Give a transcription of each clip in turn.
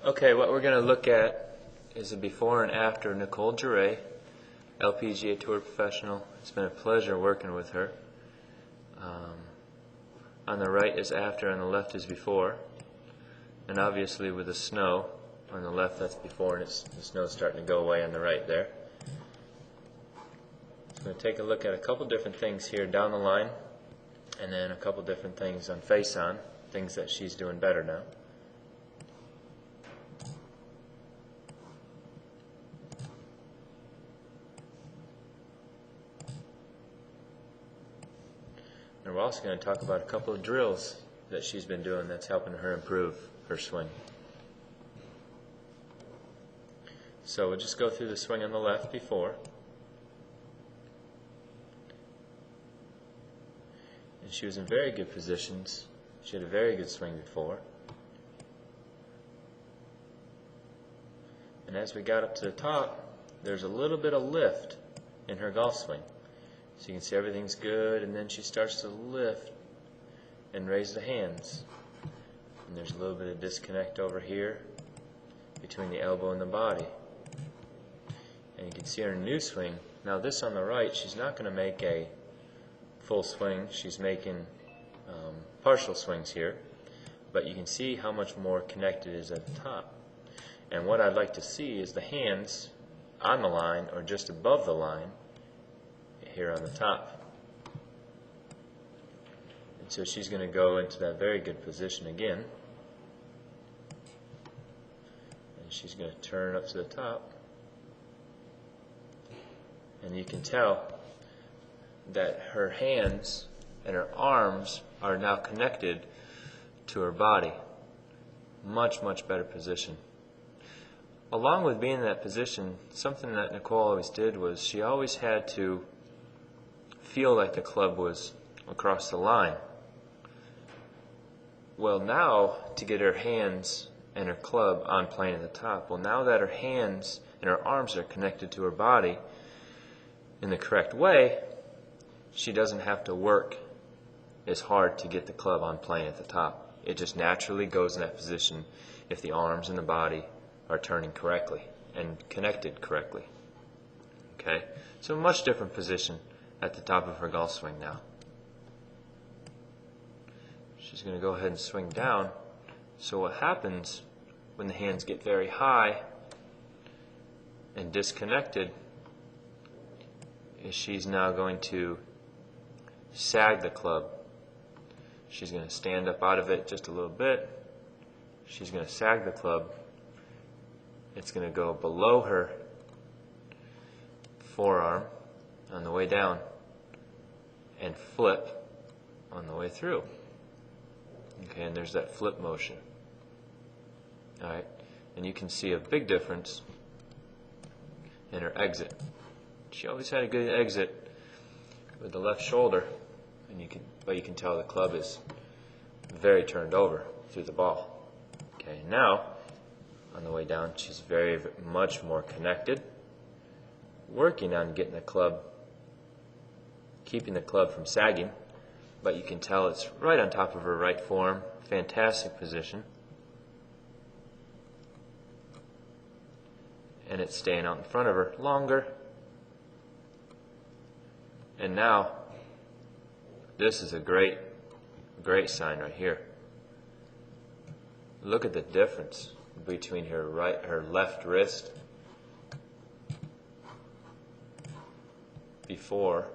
Okay, what we're going to look at is a before and after Nicole Jeray, LPGA Tour professional. It's been a pleasure working with her. On the right is after, on the left is before. And obviously with the snow, on the left that's before, and the snow's starting to go away on the right there. So I'm going to take a look at a couple different things here down the line, and then a couple different things on face-on, things that she's doing better now. And we're also going to talk about a couple of drills that she's been doing that's helping her improve her swing. So we'll just go through the swing on the left before. And she was in very good positions. She had a very good swing before. And as we got up to the top, there's a little bit of lift in her golf swing. So you can see everything's good, and then she starts to lift and raise the hands. And there's a little bit of disconnect over here between the elbow and the body. And you can see her new swing. Now this on the right, she's not going to make a full swing. She's making partial swings here. But you can see how much more connected it is at the top. And what I'd like to see is the hands on the line or just above the line here on the top. And so she's going to go into that very good position again. And she's going to turn up to the top. And you can tell that her hands and her arms are now connected to her body. Much, much better position. Along with being in that position, something that Nicole always did was she always had to feel like the club was across the line. Well, now to get her hands and her club on plane at the top, well, now that her hands and her arms are connected to her body in the correct way, she doesn't have to work as hard to get the club on plane at the top. It just naturally goes in that position if the arms and the body are turning correctly and connected correctly. Okay, so a much different position at the top of her golf swing now. She's going to go ahead and swing down. So what happens when the hands get very high and disconnected is she's now going to sag the club. She's going to stand up out of it just a little bit. She's going to sag the club. It's going to go below her forearm on the way down and flip on the way through. Okay, and there's that flip motion. Alright, and you can see a big difference in her exit. She always had a good exit with the left shoulder, and but you can tell the club is very turned over through the ball. Okay, now on the way down, she's very much more connected, working on getting the club, keeping the club from sagging, but you can tell it's right on top of her right forearm. Fantastic position. And it's staying out in front of her longer. And now, this is a great sign right here. Look at the difference between her left wrist before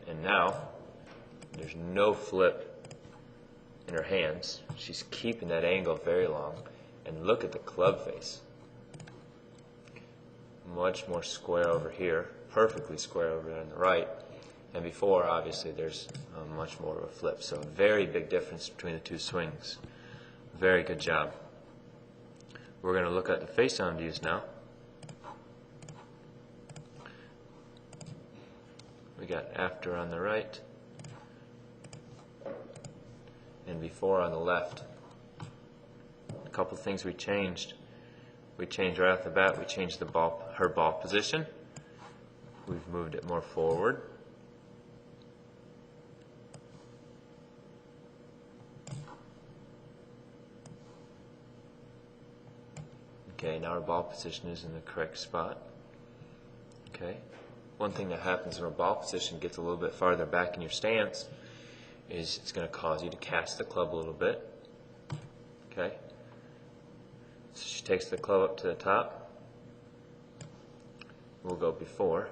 and now. There's no flip in her hands. She's keeping that angle very long. And look at the club face. Much more square over here, perfectly square over there on the right. And before, obviously, there's much more of a flip. So a very big difference between the two swings. Very good job. We're going to look at the face-on views now. We got after on the right and before on the left. A couple things we changed. We changed right off the bat. We changed her ball position. We've moved it more forward. Okay, now our ball position is in the correct spot. Okay. One thing that happens when our ball position gets a little bit farther back in your stance is it's going to cause you to cast the club a little bit. Okay. So she takes the club up to the top. We'll go before.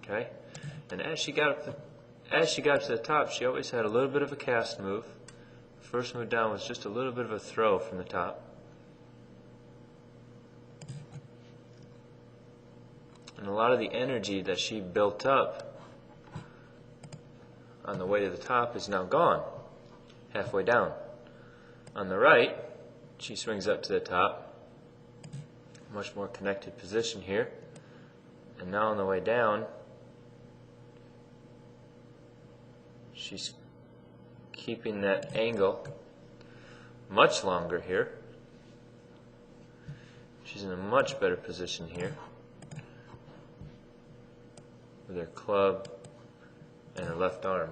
Okay. And as she got to the top, she always had a little bit of a cast move. First move down was just a little bit of a throw from the top. And a lot of the energy that she built up on the way to the top is now gone, halfway down. On the right, she swings up to the top, much more connected position here. And now on the way down, she's keeping that angle much longer here. She's in a much better position here with her club and her left arm.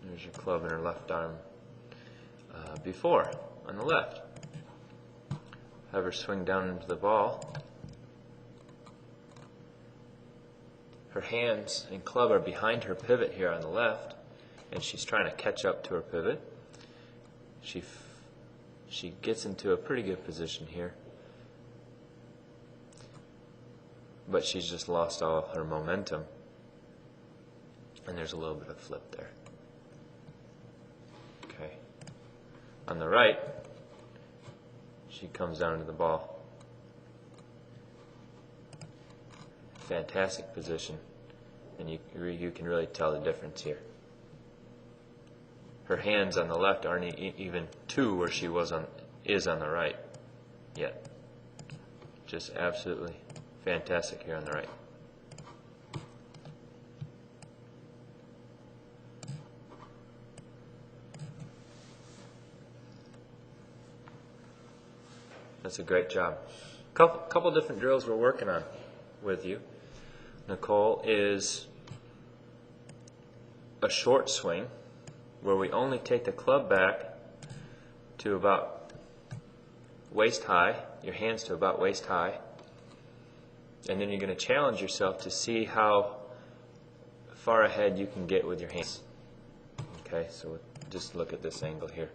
There's your club and her left arm before on the left. Have her swing down into the ball. Her hands and club are behind her pivot here on the left, and she's trying to catch up to her pivot. She gets into a pretty good position here, but she's just lost all her momentum, and there's a little bit of flip there. Okay. On the right, she comes down to the ball. Fantastic position, and you can really tell the difference here. Her hands on the left aren't even to where she is on the right yet. Just absolutely fantastic here on the right. That's a great job. Couple different drills we're working on with you. Nicole, is a short swing where we only take the club back to about waist high, your hands to about waist high, and then you're going to challenge yourself to see how far ahead you can get with your hands. Okay, so just look at this angle here.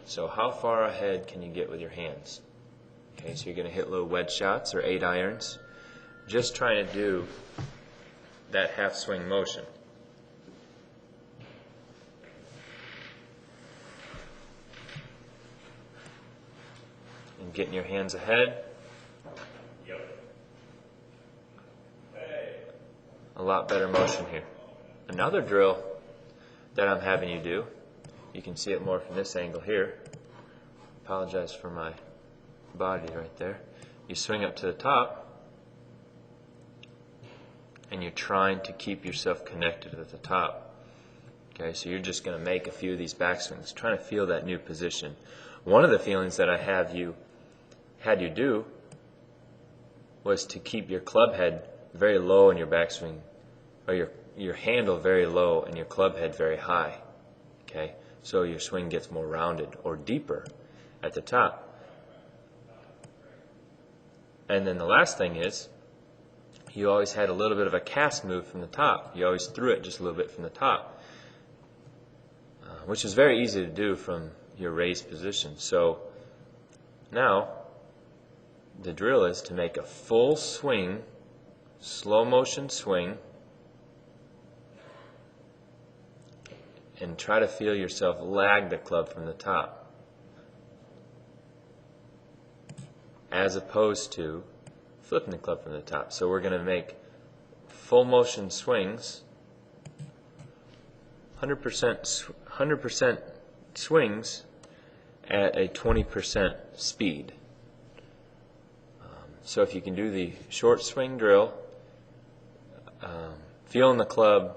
So how far ahead can you get with your hands? Okay, so you're going to hit little wedge shots or 8 irons. Just trying to do that half swing motion. And getting your hands ahead. A lot better motion here. Another drill that I'm having you do, you can see it more from this angle here. Apologize for my body right there. You swing up to the top, and you're trying to keep yourself connected at the top. Okay, so you're just going to make a few of these backswings, trying to feel that new position. One of the feelings that I had you do was to keep your club head very low in your backswing, or your handle very low and your club head very high. Okay, so your swing gets more rounded or deeper at the top. And then the last thing is, you always had a little bit of a cast move from the top. You always threw it just a little bit from the top, which is very easy to do from your raised position. So now the drill is to make a full swing, slow motion swing, and try to feel yourself lag the club from the top, as opposed to flipping the club from the top. So we're going to make full motion swings, 100% swings at a 20% speed. So if you can do the short swing drill, feeling the club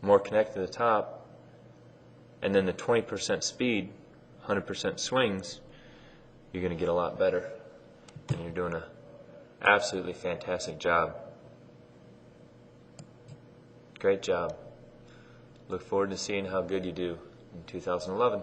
more connected to the top, and then the 20% speed, 100% swings, you're going to get a lot better. And you're doing an absolutely fantastic job. Great job. Look forward to seeing how good you do in 2011.